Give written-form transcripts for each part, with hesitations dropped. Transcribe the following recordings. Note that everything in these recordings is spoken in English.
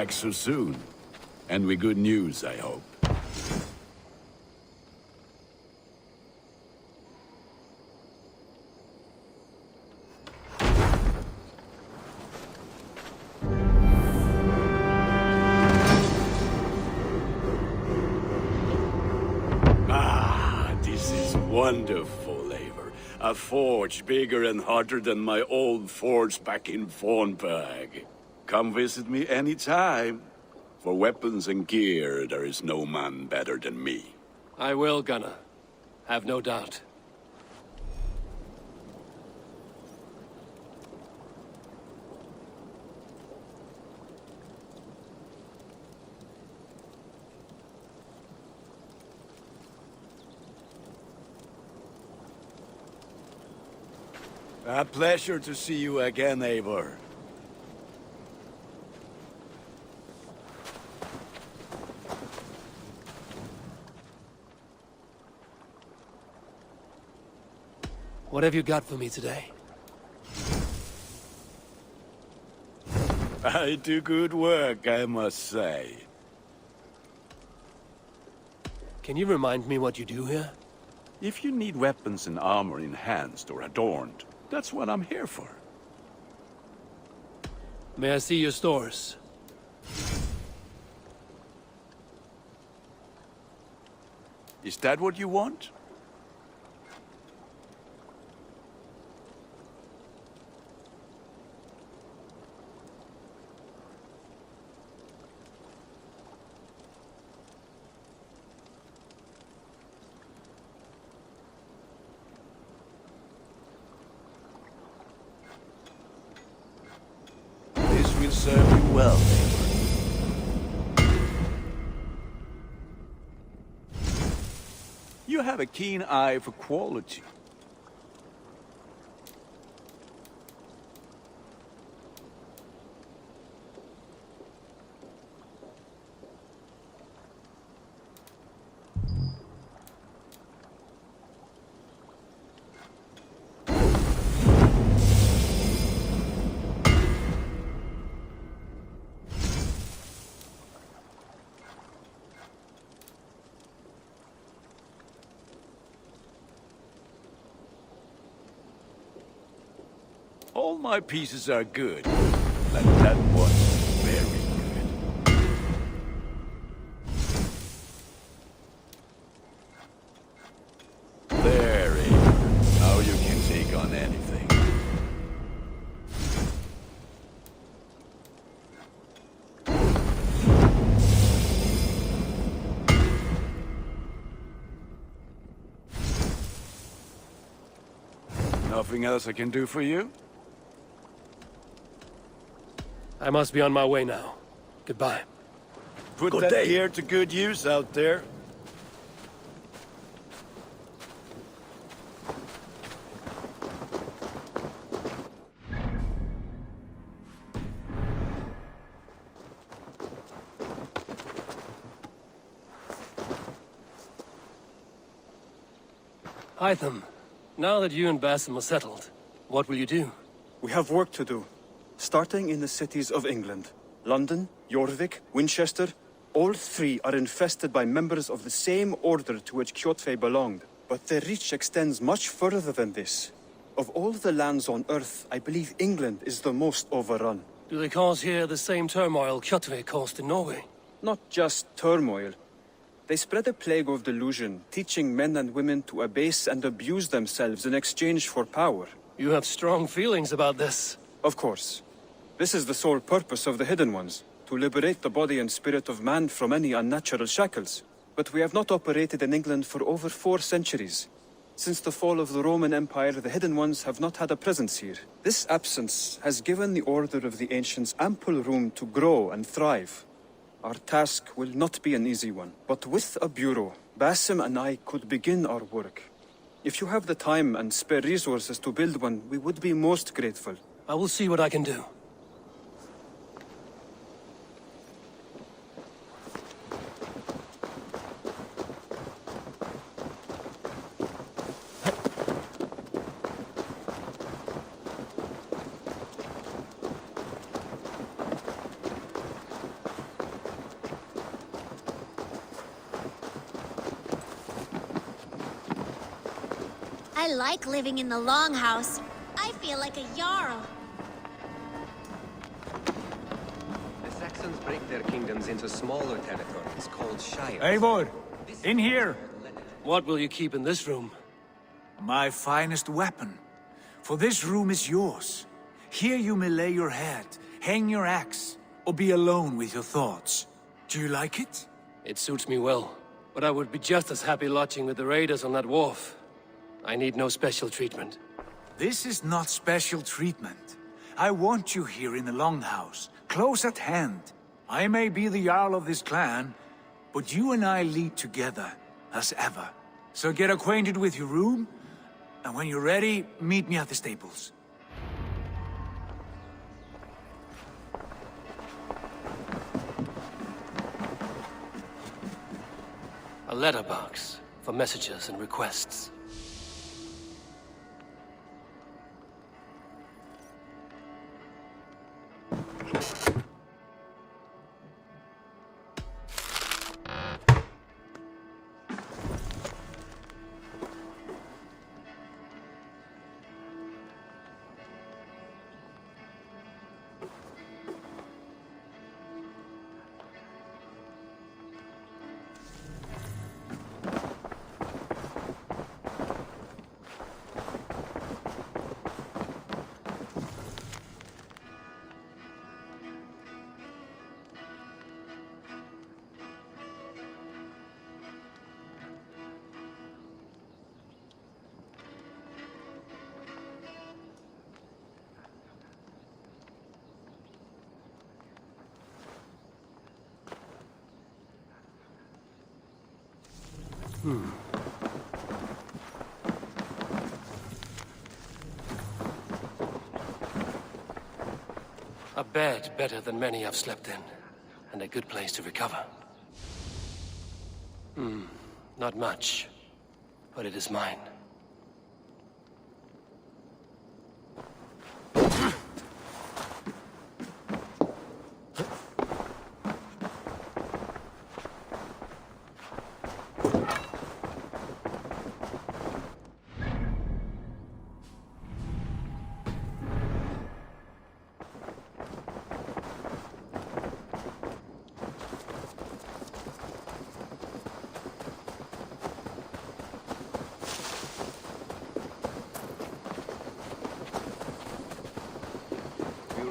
back so soon. And with good news, I hope. This is wonderful, Eivor. A forge bigger and hotter than my old forge back in Fornburg. Come visit me anytime. For weapons and gear, there is no man better than me. I will, Gunnar. Have no doubt. A pleasure to see you again, Eivor. What have you got for me today? I do good work, I must say. Can you remind me what you do here? If you need weapons and armor enhanced or adorned, that's what I'm here for. May I see your stores? Is that what you want? Will serve you well, Eivor. You have a keen eye for quality. All my pieces are good, but that one's very good. There, Eivor. Now you can take on anything. Nothing else I can do for you? I must be on my way now. Goodbye. Put good that day. Here to good use out there. Hytham, now that you and Basim are settled, what will you do? We have work to do. Starting in the cities of England. London, Jorvik, Winchester, all three are infested by members of the same order to which Kjotve belonged. But their reach extends much further than this. Of all the lands on Earth, I believe England is the most overrun. Do they cause here the same turmoil Kjotve caused in Norway? Not just turmoil. They spread a plague of delusion, teaching men and women to abase and abuse themselves in exchange for power. You have strong feelings about this. Of course. This is the sole purpose of the Hidden Ones, to liberate the body and spirit of man from any unnatural shackles. But we have not operated in England for over 4 centuries. Since the fall of the Roman Empire, the Hidden Ones have not had a presence here. This absence has given the Order of the Ancients ample room to grow and thrive. Our task will not be an easy one, but with a bureau, Basim and I could begin our work. If you have the time and spare resources to build one, we would be most grateful. I will see what I can do. I like living in the Longhouse. I feel like a Jarl. The Saxons break their kingdoms into smaller territories called shires. Eivor! In here! What will you keep in this room? My finest weapon. For this room is yours. Here you may lay your head, hang your axe, or be alone with your thoughts. Do you like it? It suits me well, but I would be just as happy lodging with the raiders on that wharf. I need no special treatment. This is not special treatment. I want you here in the Longhouse, close at hand. I may be the Jarl of this clan, but you and I lead together, as ever. So get acquainted with your room, and when you're ready, meet me at the stables. A letterbox for messages and requests. A bed better than many I've slept in, and a good place to recover. Not much, but it is mine.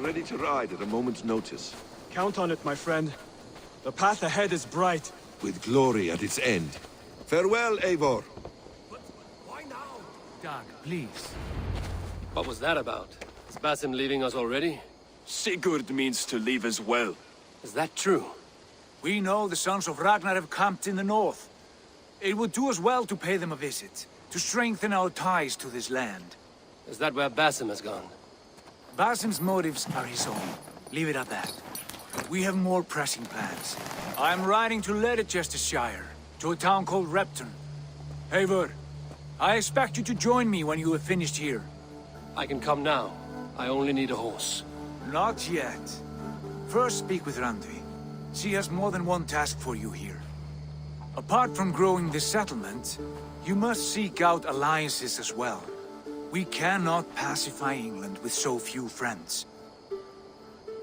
Ready to ride at a moment's notice. Count on it, my friend. The path ahead is bright. With glory at its end. Farewell, Eivor. Why now? Dag, please. What was that about? Is Basim leaving us already? Sigurd means to leave as well. Is that true? We know the sons of Ragnar have camped in the north. It would do us well to pay them a visit, to strengthen our ties to this land. Is that where Basim has gone? Basim's motives are his own. Leave it at that. We have more pressing plans. I'm riding to Leicestershire, to a town called Repton. Eivor, I expect you to join me when you have finished here. I can come now. I only need a horse. Not yet. First speak with Randvi. She has more than one task for you here. Apart from growing this settlement, you must seek out alliances as well. We cannot pacify England with so few friends.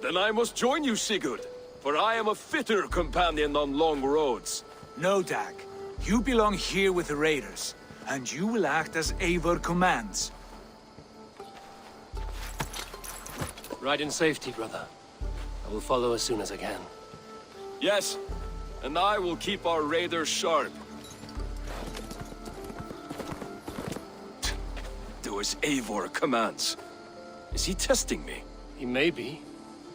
Then I must join you, Sigurd, for I am a fitter companion on long roads. No, Dag. You belong here with the raiders, and you will act as Eivor commands. Ride in safety, brother. I will follow as soon as I can. Yes, and I will keep our raiders sharp. Do as Eivor commands. Is he testing me? He may be.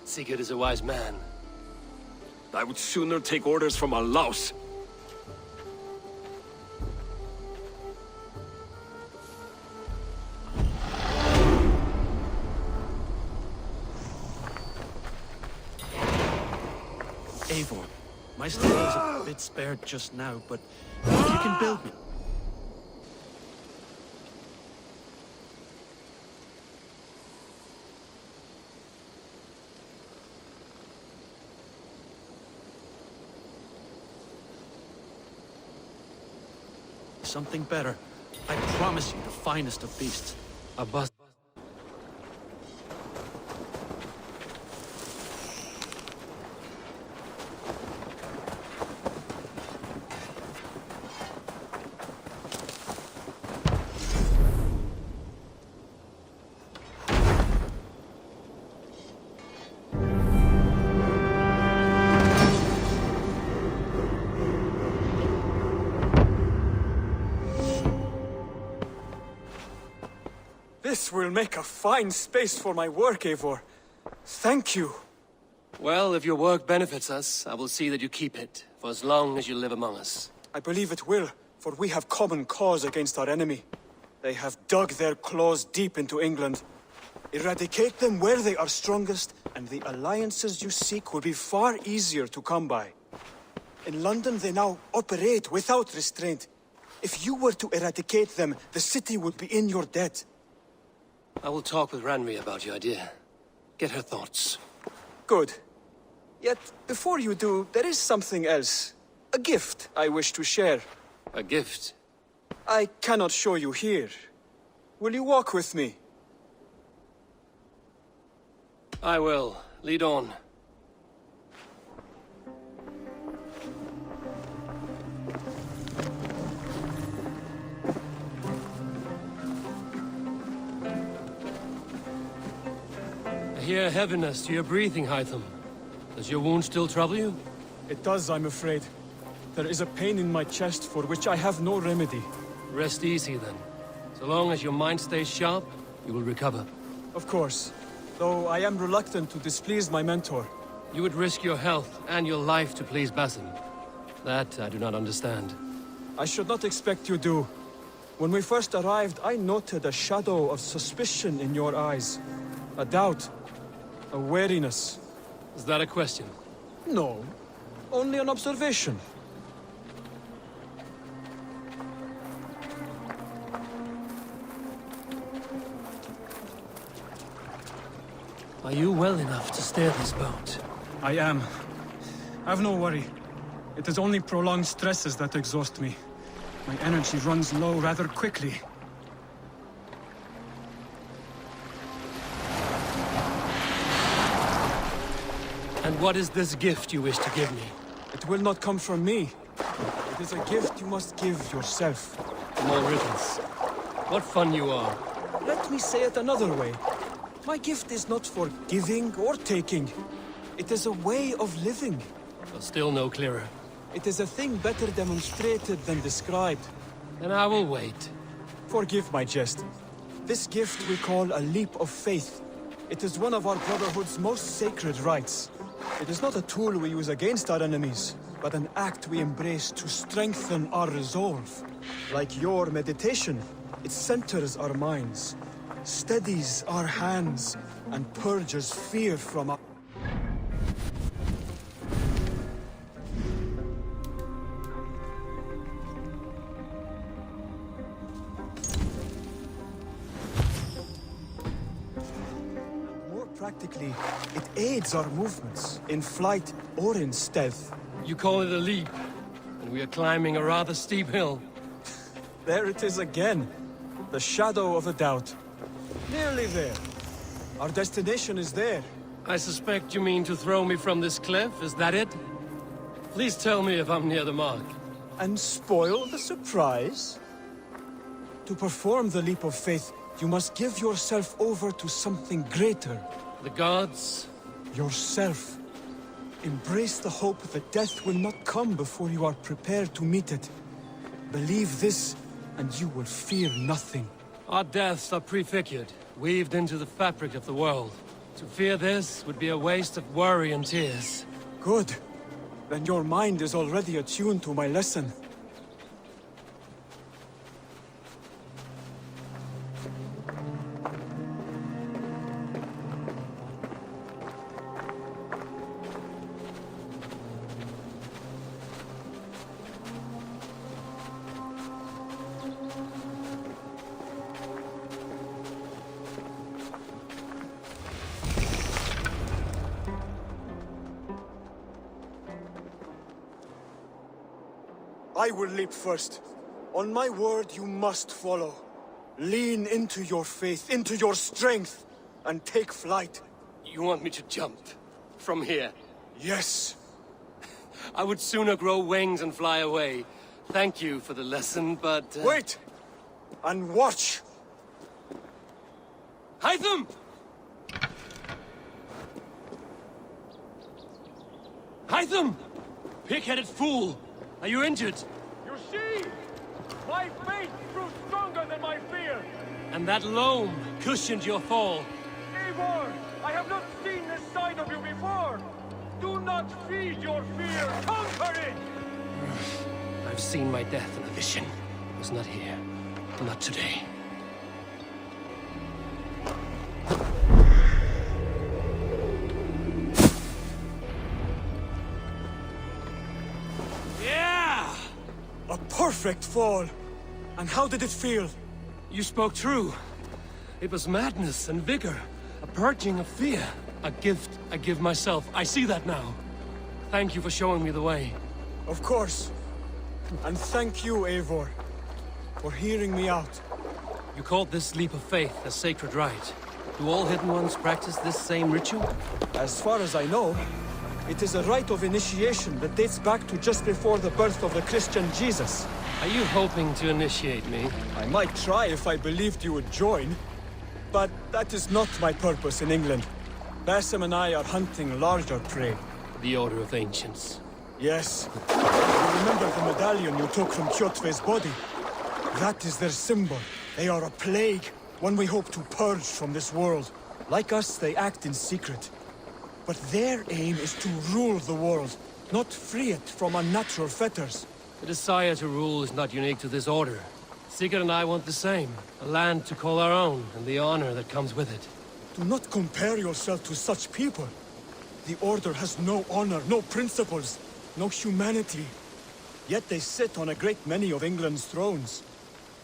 Sigurd is a wise man. I would sooner take orders from a louse. Eivor, my stable is a bit spared just now, but if you can build me... something better, I promise you to finest of beasts. A bus. This will make a fine space for my work, Eivor. Thank you. Well, if your work benefits us, I will see that you keep it, for as long as you live among us. I believe it will, for we have common cause against our enemy. They have dug their claws deep into England. Eradicate them where they are strongest, and the alliances you seek will be far easier to come by. In London, they now operate without restraint. If you were to eradicate them, the city would be in your debt. I will talk with Ranri about your idea. Get her thoughts. Good. Yet, before you do, there is something else. A gift I wish to share. A gift? I cannot show you here. Will you walk with me? I will. Lead on. I hear heaviness to your breathing, Hytham. Does your wound still trouble you? It does, I'm afraid. There is a pain in my chest for which I have no remedy. Rest easy, then. So long as your mind stays sharp, you will recover. Of course. Though I am reluctant to displease my mentor. You would risk your health and your life to please Basim. That I do not understand. I should not expect you do. When we first arrived, I noted a shadow of suspicion in your eyes. A doubt. A wariness. Is that a question? No. Only an observation. Are you well enough to steer this boat? I am. Have no worry. It is only prolonged stresses that exhaust me. My energy runs low rather quickly. And what is this gift you wish to give me? It will not come from me. It is a gift you must give yourself. More riddles. What fun you are. Let me say it another way. My gift is not for giving or taking. It is a way of living. But still no clearer. It is a thing better demonstrated than described. Then I will wait. Forgive my jest. This gift we call a leap of faith. It is one of our Brotherhood's most sacred rites. It is not a tool we use against our enemies, but an act we embrace to strengthen our resolve. Like your meditation, it centers our minds, steadies our hands, and purges fear from our... Practically, it aids our movements, in flight or in stealth. You call it a leap, and we are climbing a rather steep hill. There it is again. The shadow of a doubt. Nearly there. Our destination is there. I suspect you mean to throw me from this cliff, is that it? Please tell me if I'm near the mark. And spoil the surprise? To perform the leap of faith, you must give yourself over to something greater. The gods? Yourself. Embrace the hope that death will not come before you are prepared to meet it. Believe this, and you will fear nothing. Our deaths are prefigured, weaved into the fabric of the world. To fear this would be a waste of worry and tears. Good. Then your mind is already attuned to my lesson. I will leap first. On my word, you must follow. Lean into your faith, into your strength, and take flight. You want me to jump? From here? Yes. I would sooner grow wings and fly away. Thank you for the lesson, but... Wait! And watch! Hytham! Hytham! Pig-headed fool! Are you injured? You see? My faith grew stronger than my fear! And that loam cushioned your fall. Eivor, I have not seen this side of you before! Do not feed your fear! Conquer it! I've seen my death in a vision. It was not here. Not today. Yeah! A perfect fall! And how did it feel? You spoke true. It was madness and vigor. A purging of fear. A gift I give myself. I see that now. Thank you for showing me the way. Of course. And thank you, Eivor, for hearing me out. You called this leap of faith a sacred rite. Do all Hidden Ones practice this same ritual? As far as I know, it is a rite of initiation that dates back to just before the birth of the Christian Jesus. Are you hoping to initiate me? I might try if I believed you would join. But that is not my purpose in England. Basim and I are hunting larger prey. The Order of Ancients. Yes. You remember the medallion you took from Kjotve's body? That is their symbol. They are a plague, one we hope to purge from this world. Like us, they act in secret. But their aim is to rule the world, not free it from unnatural fetters. The desire to rule is not unique to this order. Sigurd and I want the same. A land to call our own, and the honor that comes with it. Do not compare yourself to such people. The Order has no honor, no principles, no humanity. Yet they sit on a great many of England's thrones.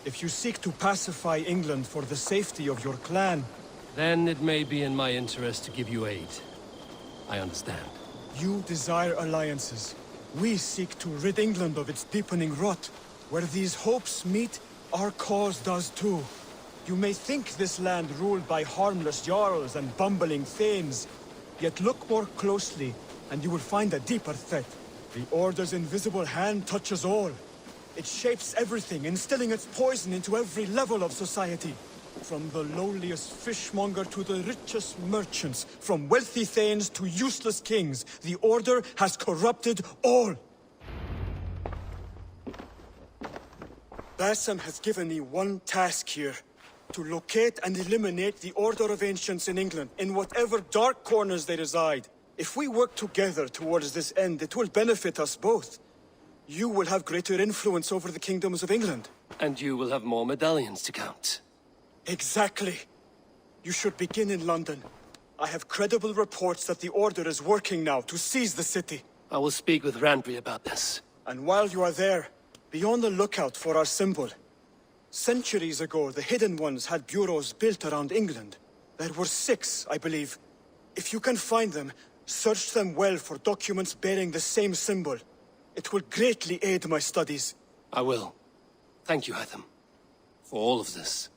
If you seek to pacify England for the safety of your clan... Then it may be in my interest to give you aid. I understand. You desire alliances. We seek to rid England of its deepening rot. Where these hopes meet, our cause does too. You may think this land ruled by harmless jarls and bumbling thanes. Yet look more closely, and you will find a deeper threat. The Order's invisible hand touches all. It shapes everything, instilling its poison into every level of society. From the lowliest fishmonger to the richest merchants, from wealthy thanes to useless kings, the Order has corrupted all. Basim has given me one task here. To locate and eliminate the Order of Ancients in England, in whatever dark corners they reside. If we work together towards this end, it will benefit us both. You will have greater influence over the kingdoms of England. And you will have more medallions to count. Exactly. You should begin in London. I have credible reports that the Order is working now to seize the city. I will speak with Randry about this. And while you are there, be on the lookout for our symbol. Centuries ago, the Hidden Ones had bureaus built around England. There were 6, I believe. If you can find them, search them well for documents bearing the same symbol. It will greatly aid my studies. I will. Thank you, Hytham, for all of this.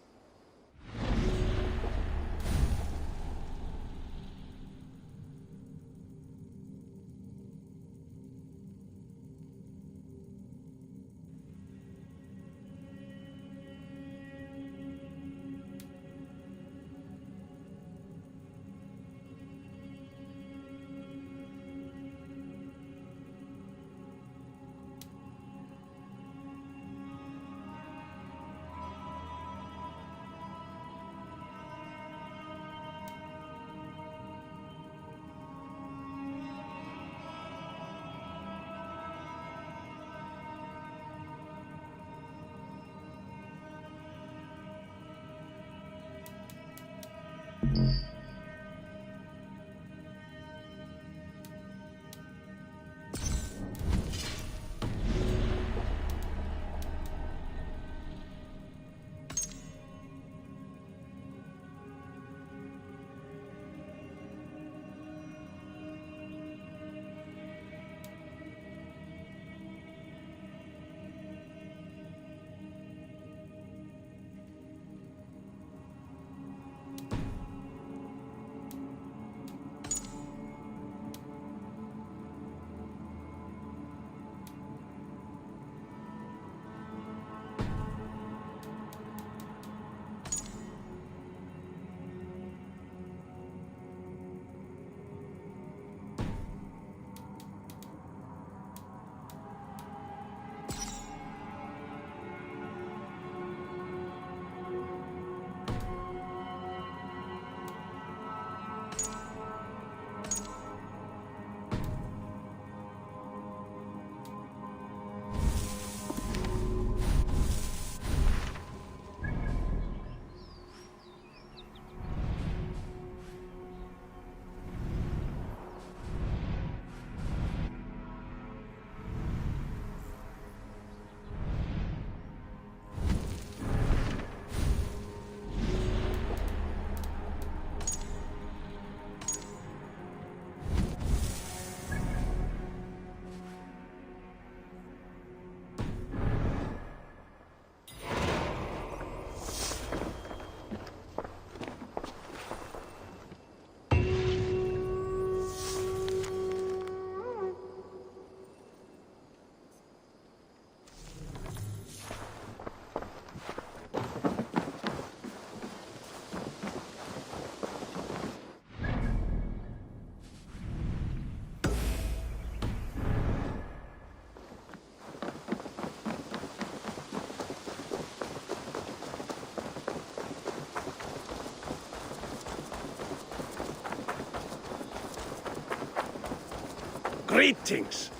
Greetings!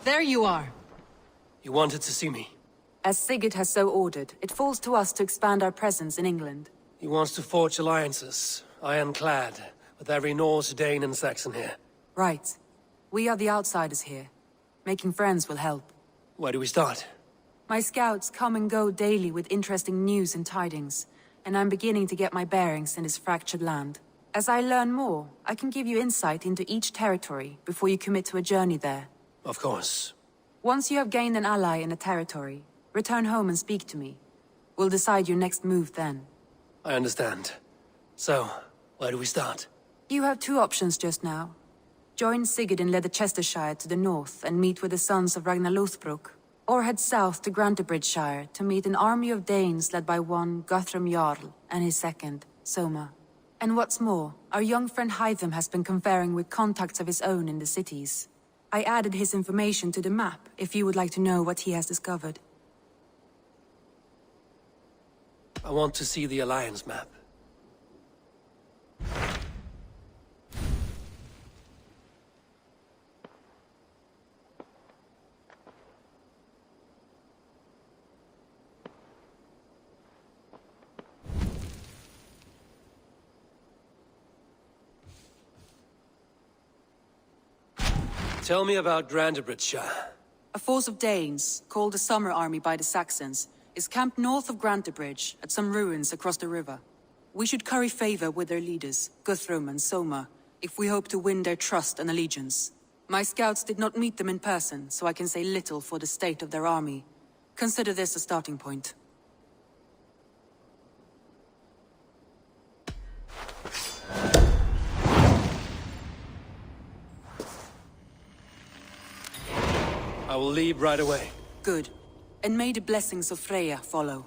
There you are. You wanted to see me? As Sigurd has so ordered, it falls to us to expand our presence in England. He wants to forge alliances, ironclad, with every Norse, Dane and Saxon here. Right. We are the outsiders here. Making friends will help. Where do we start? My scouts come and go daily with interesting news and tidings, and I'm beginning to get my bearings in this fractured land. As I learn more, I can give you insight into each territory before you commit to a journey there. Of course. Once you have gained an ally in a territory, return home and speak to me. We'll decide your next move then. I understand. So, where do we start? You have two options just now. Join Sigurd in Leicestershire to the north and meet with the sons of Ragnar Lothbrok, or head south to Grantebridgeshire to meet an army of Danes led by one Guthrum Jarl and his second, Soma. And what's more, our young friend Hytham has been conferring with contacts of his own in the cities. I added his information to the map if you would like to know what he has discovered. I want to see the Alliance map. Tell me about Grantebridgeshire. A force of Danes, called the Summer Army by the Saxons, is camped north of Grantebridge at some ruins across the river. We should curry favor with their leaders, Guthrum and Soma, if we hope to win their trust and allegiance. My scouts did not meet them in person, so I can say little for the state of their army. Consider this a starting point. I will leave right away. Good. And may the blessings of Freya follow.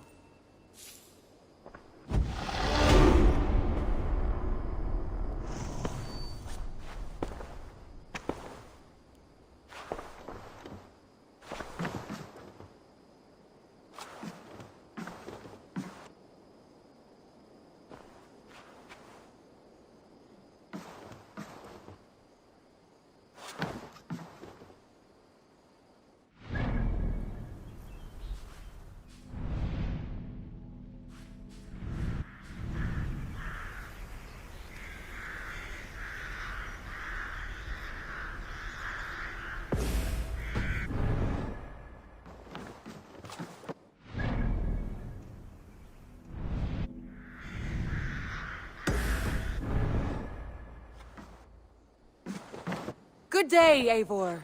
Good day, Eivor.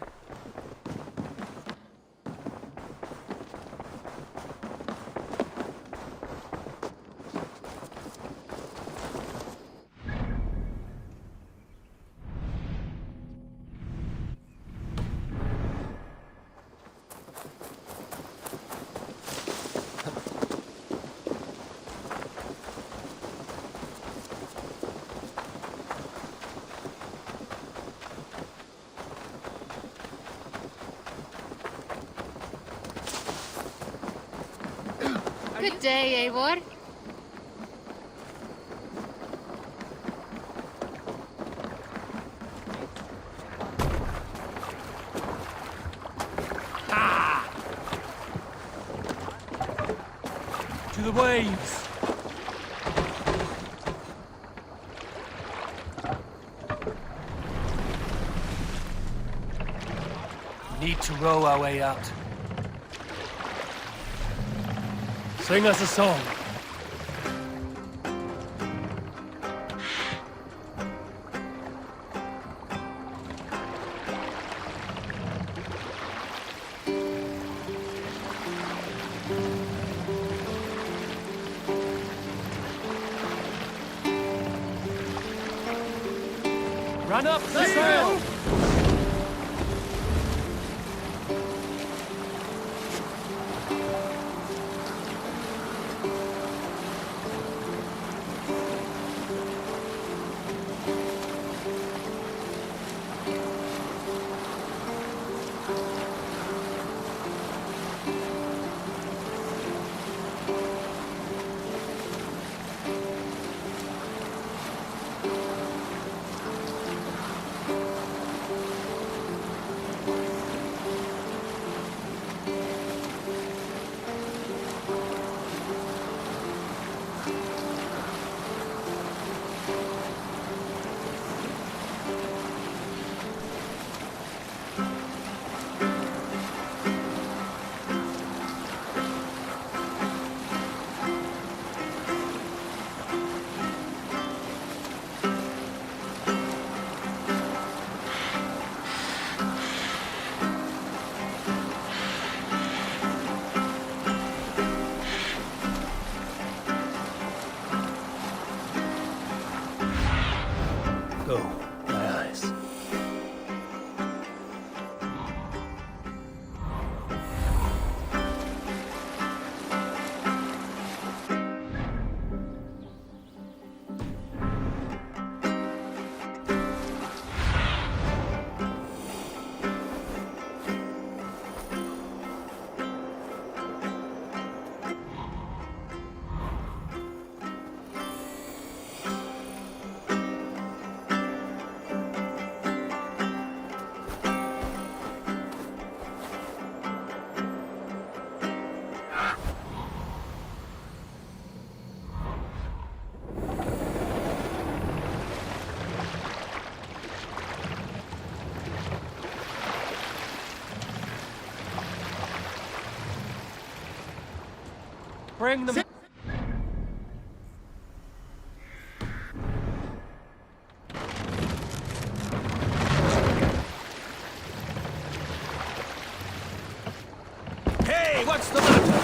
Good day, Eivor. To the waves! We need to row our way out. Sing us a song. Run up the sail! go, my eyes. Bring them. Hey, what's the matter?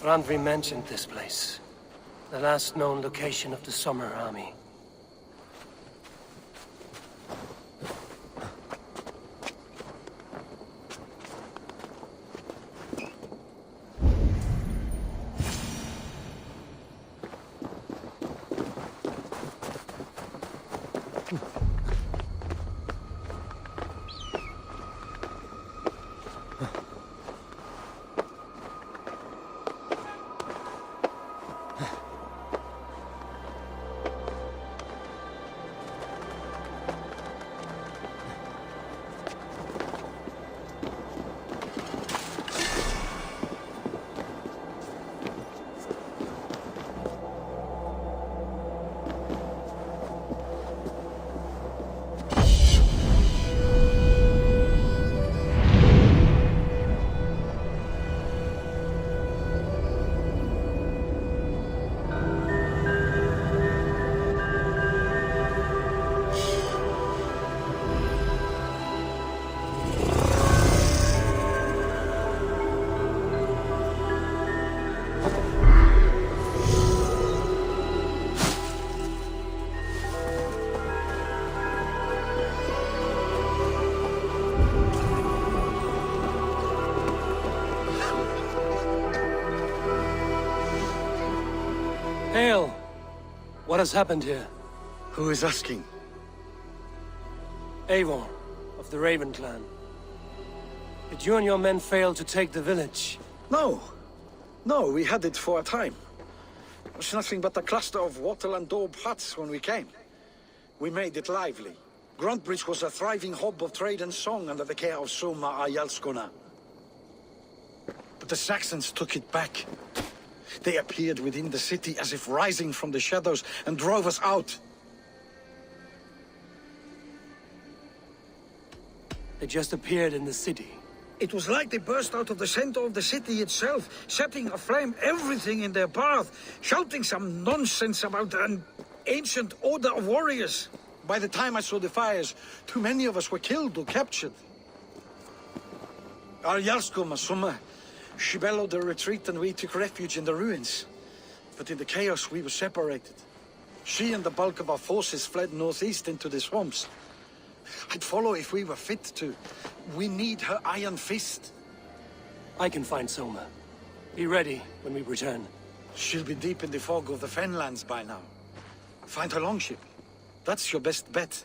Randvi mentioned this place. The last known location of the Summer Army. Hail! What has happened here? Who is asking? Eivor, of the Raven clan. Did you and your men fail to take the village? No. No, we had it for a time. It was nothing but a cluster of wattle and daub huts when we came. We made it lively. Gruntbridge was a thriving hub of trade and song under the care of Soma Ayalskona. But the Saxons took it back. They appeared within the city as if rising from the shadows and drove us out. They just appeared in the city. It was like they burst out of the center of the city itself, setting aflame everything in their path, shouting some nonsense about an ancient order of warriors. By the time I saw the fires, too many of us were killed or captured. Ayalskona, Soma, she bellowed a retreat and we took refuge in the ruins. But in the chaos we were separated. She and the bulk of our forces fled northeast into the swamps. I'd follow if we were fit to. We need her iron fist. I can find Soma. Be ready when we return. She'll be deep in the fog of the Fenlands by now. Find her longship. That's your best bet.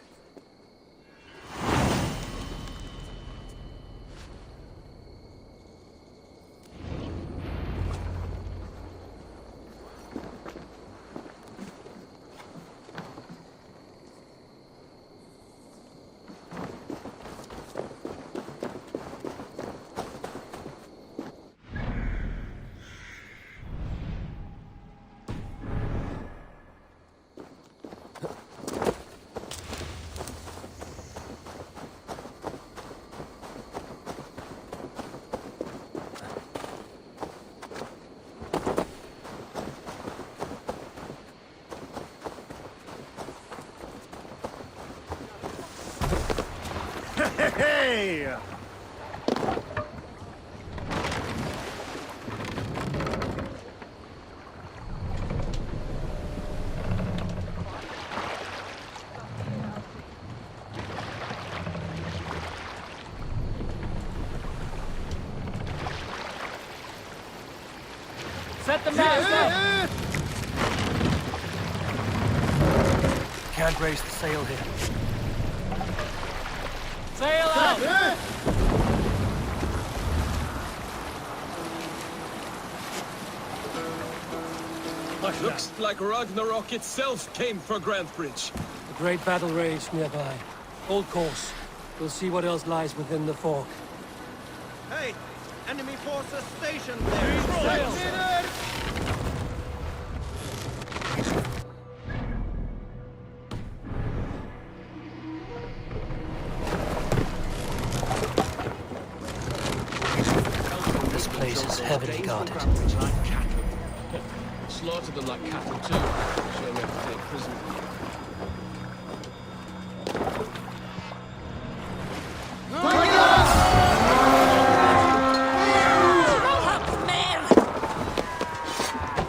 here. Set the mast up! Can't raise the sail here. Sail out! Looks like Ragnarok itself came for Grantbridge. The great battle raged nearby. Hold course. We'll see what else lies within the fog. Hey! Enemy forces stationed there! This place is heavily guarded. Slaughtered them like cattle too. Show me how to take prisoners.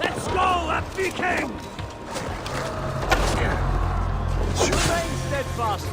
Let's go, that Viking! Remain steadfast.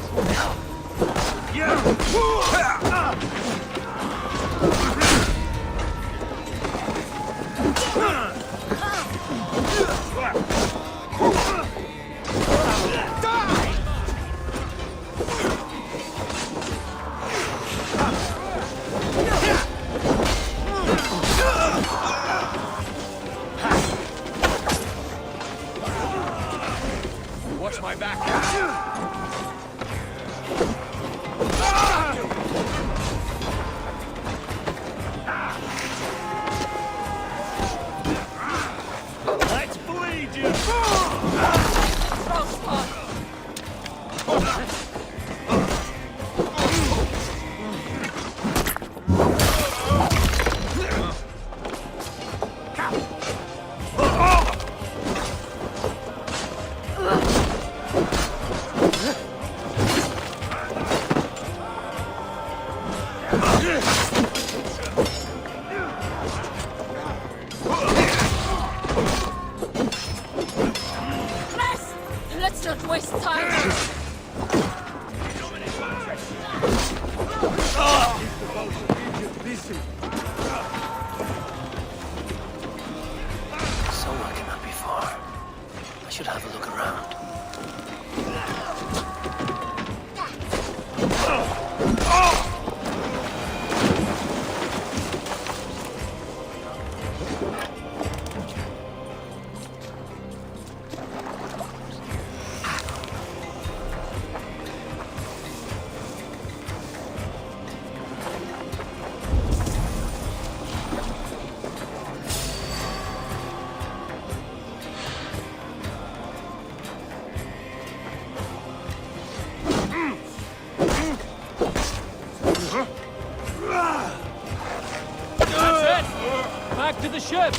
Watch my back. Let's bleed you! Let's not waste time. Somewhere cannot be far. I should have a look around. That's it! Back to the ship!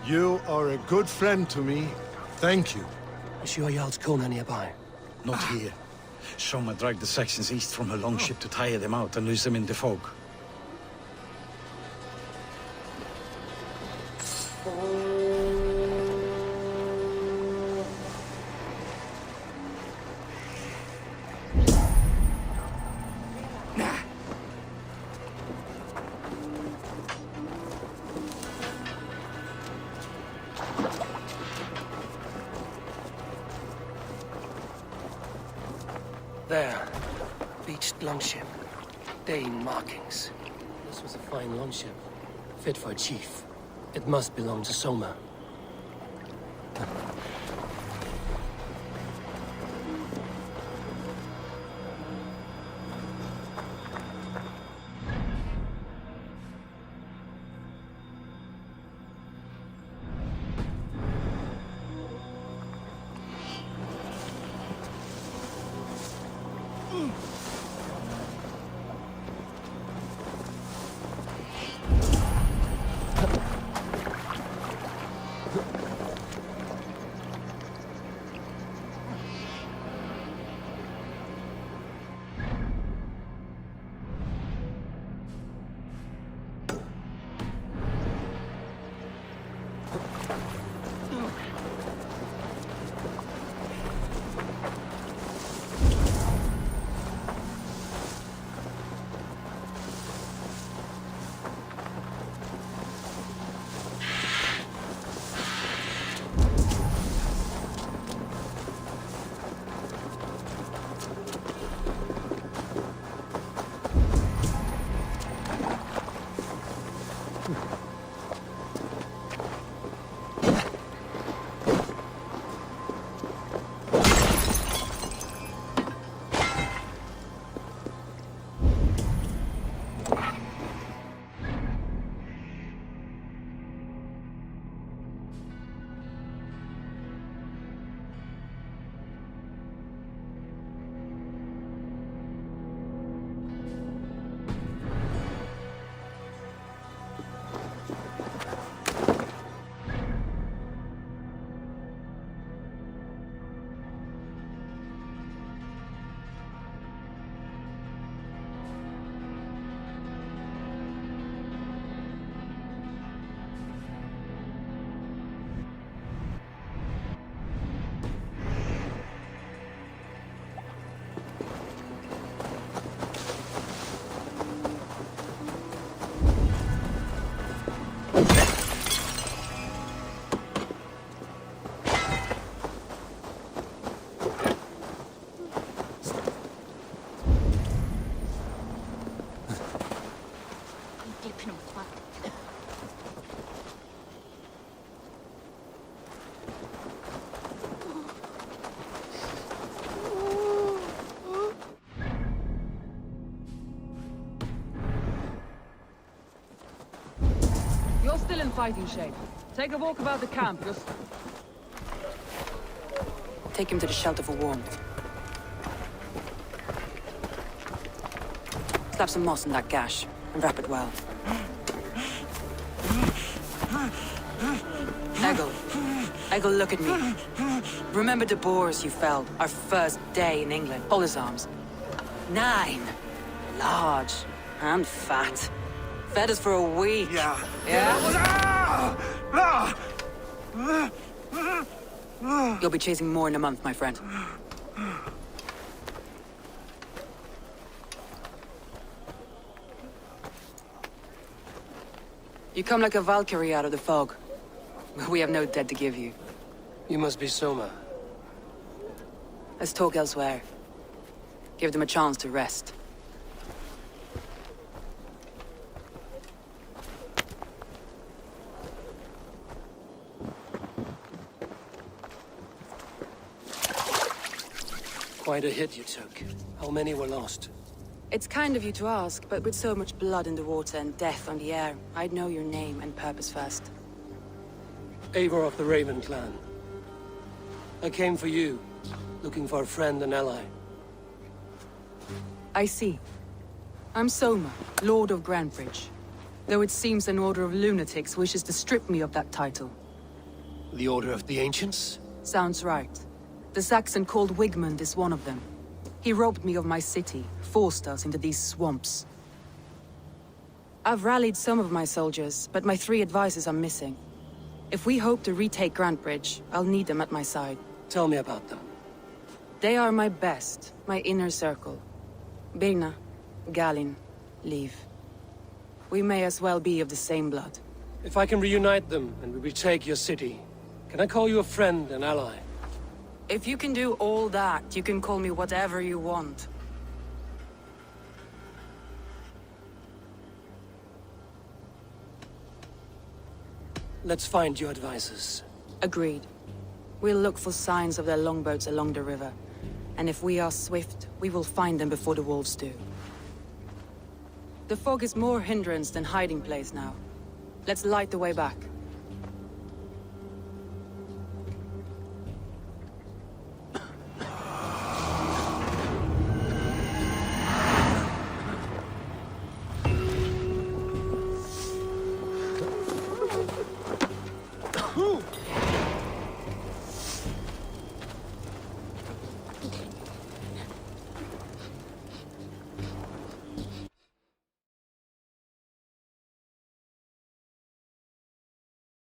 You are a good friend to me. Thank you. Is your Jarl's Kona nearby? Not here. Soma dragged the Saxons east from her longship to tire them out and lose them in the fog. There. Beached longship. Dane markings. This was a fine longship, fit for a chief. It must belong to Soma. You're still in fighting shape. Take a walk about the camp. Take him to the shelter for warmth. Slap some moss in that gash and wrap it well. Eggle, look at me. Remember the boars you felled our first day in England? Hold his arms. 9. Large and fat. Fed us for a week. Yeah? You'll be chasing more in a month, my friend. You come like a Valkyrie out of the fog. We have no dead to give you. You must be Soma. Let's talk elsewhere. Give them a chance to rest. Quite a hit you took. How many were lost? It's kind of you to ask, but with so much blood in the water and death on the air, I'd know your name and purpose first. Eivor of the Raven clan. I came for you, looking for a friend and ally. I see. I'm Soma, Lord of Grantebridge. Though it seems an order of lunatics wishes to strip me of that title. The Order of the Ancients? Sounds right. The Saxon called Wigmund is one of them. He robbed me of my city, forced us into these swamps. I've rallied some of my soldiers, but my 3 advisors are missing. If we hope to retake Grantebridge, I'll need them at my side. Tell me about them. They are my best, my inner circle. Birna, Galin, Liv. We may as well be of the same blood. If I can reunite them and we retake your city, can I call you a friend and ally? If you can do all that, you can call me whatever you want. let's find your advisors. Agreed. We'll look for signs of their longboats along the river. And if we are swift, we will find them before the wolves do. The fog is more hindrance than hiding place now. Let's light the way back.